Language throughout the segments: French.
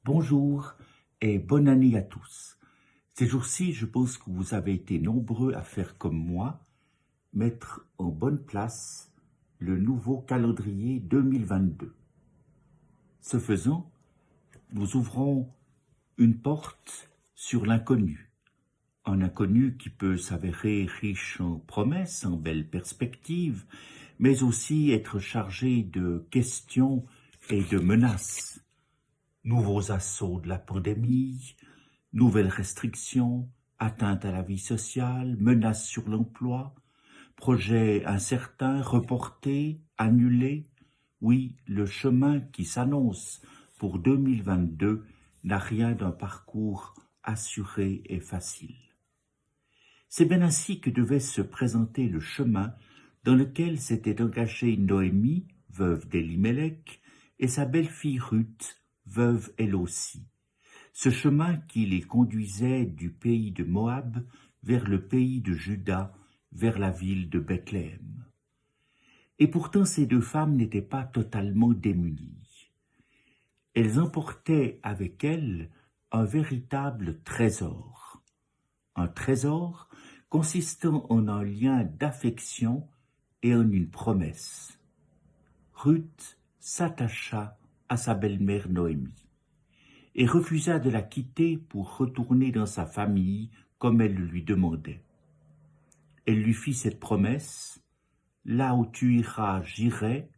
Bonjour et bonne année à tous. Ces jours-ci, je pense que vous avez été nombreux à faire comme moi, mettre en bonne place le nouveau calendrier 2022. Ce faisant, nous ouvrons une porte sur l'inconnu, un inconnu qui peut s'avérer riche en promesses, en belles perspectives, mais aussi être chargé de questions et de menaces. Nouveaux assauts de la pandémie, nouvelles restrictions, atteintes à la vie sociale, menaces sur l'emploi, projets incertains, reportés, annulés. Oui, le chemin qui s'annonce pour 2022 n'a rien d'un parcours assuré et facile. C'est bien ainsi que devait se présenter le chemin dans lequel s'était engagée Noémie, veuve d'Élimélec, et sa belle-fille Ruth, veuve elle aussi. Ce chemin qui les conduisait du pays de Moab vers le pays de Juda, vers la ville de Bethléem. Et pourtant ces deux femmes n'étaient pas totalement démunies. Elles emportaient avec elles un véritable trésor. Un trésor consistant en un lien d'affection et en une promesse. Ruth s'attacha à sa belle-mère Noémie et refusa de la quitter pour retourner dans sa famille comme elle le lui demandait. Elle lui fit cette promesse: « Là où tu iras, j'irai,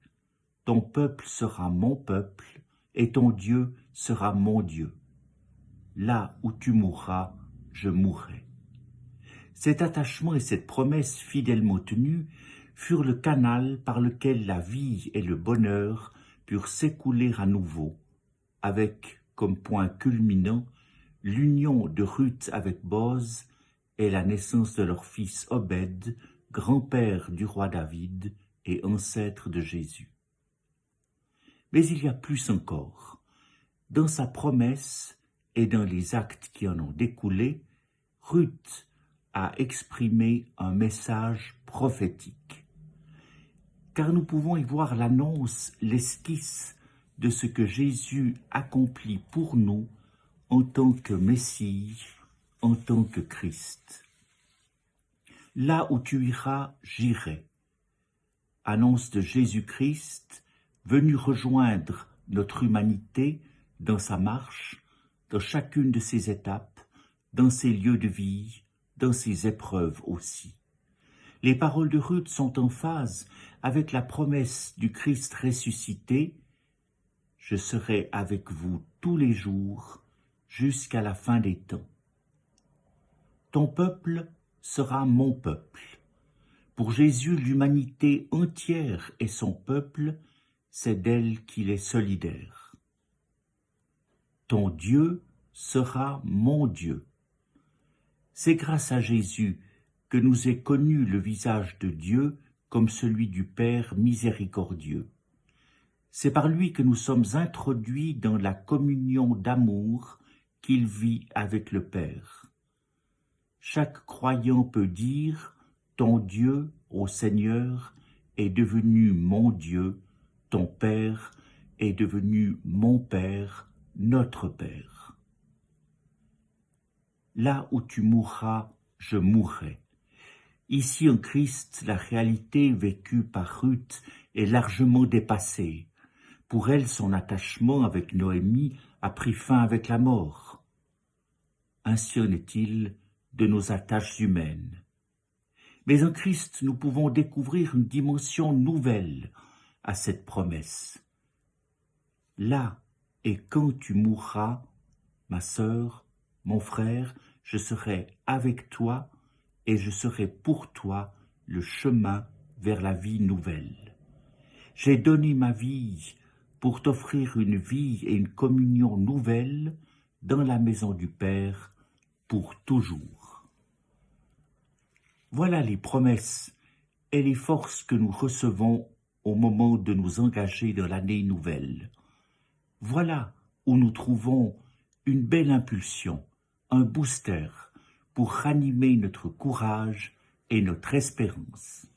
ton peuple sera mon peuple, et ton Dieu sera mon Dieu. Là où tu mourras, je mourrai. » Cet attachement et cette promesse fidèlement tenue furent le canal par lequel la vie et le bonheur purent s'écouler à nouveau, avec comme point culminant l'union de Ruth avec Boz et la naissance de leur fils Obed, grand-père du roi David et ancêtre de Jésus. Mais il y a plus encore. Dans sa promesse et dans les actes qui en ont découlé, Ruth a exprimé un message prophétique. Car nous pouvons y voir l'annonce, l'esquisse de ce que Jésus accomplit pour nous en tant que Messie, en tant que Christ. Là où tu iras, j'irai. Annonce de Jésus-Christ, venu rejoindre notre humanité dans sa marche, dans chacune de ses étapes, dans ses lieux de vie, dans ses épreuves aussi. Les paroles de Ruth sont en phase avec la promesse du Christ ressuscité: « Je serai avec vous tous les jours jusqu'à la fin des temps. » Ton peuple sera mon peuple. Pour Jésus, l'humanité entière est son peuple, c'est d'elle qu'il est solidaire. Ton Dieu sera mon Dieu. C'est grâce à Jésus que nous est connu le visage de Dieu comme celui du Père miséricordieux. C'est par lui que nous sommes introduits dans la communion d'amour qu'il vit avec le Père. Chaque croyant peut dire: « Ton Dieu, ô Seigneur, est devenu mon Dieu, ton Père est devenu mon Père, notre Père. » Là où tu mourras, je mourrai. Ici en Christ, la réalité vécue par Ruth est largement dépassée. Pour elle, son attachement avec Noémie a pris fin avec la mort. Ainsi en est-il de nos attaches humaines. Mais en Christ, nous pouvons découvrir une dimension nouvelle à cette promesse. Là et quand tu mourras, ma sœur, mon frère, je serai avec toi et je serai pour toi le chemin vers la vie nouvelle. J'ai donné ma vie pour t'offrir une vie et une communion nouvelle dans la maison du Père pour toujours. Voilà les promesses et les forces que nous recevons au moment de nous engager dans l'année nouvelle. Voilà où nous trouvons une belle impulsion, un booster pour ranimer notre courage et notre espérance.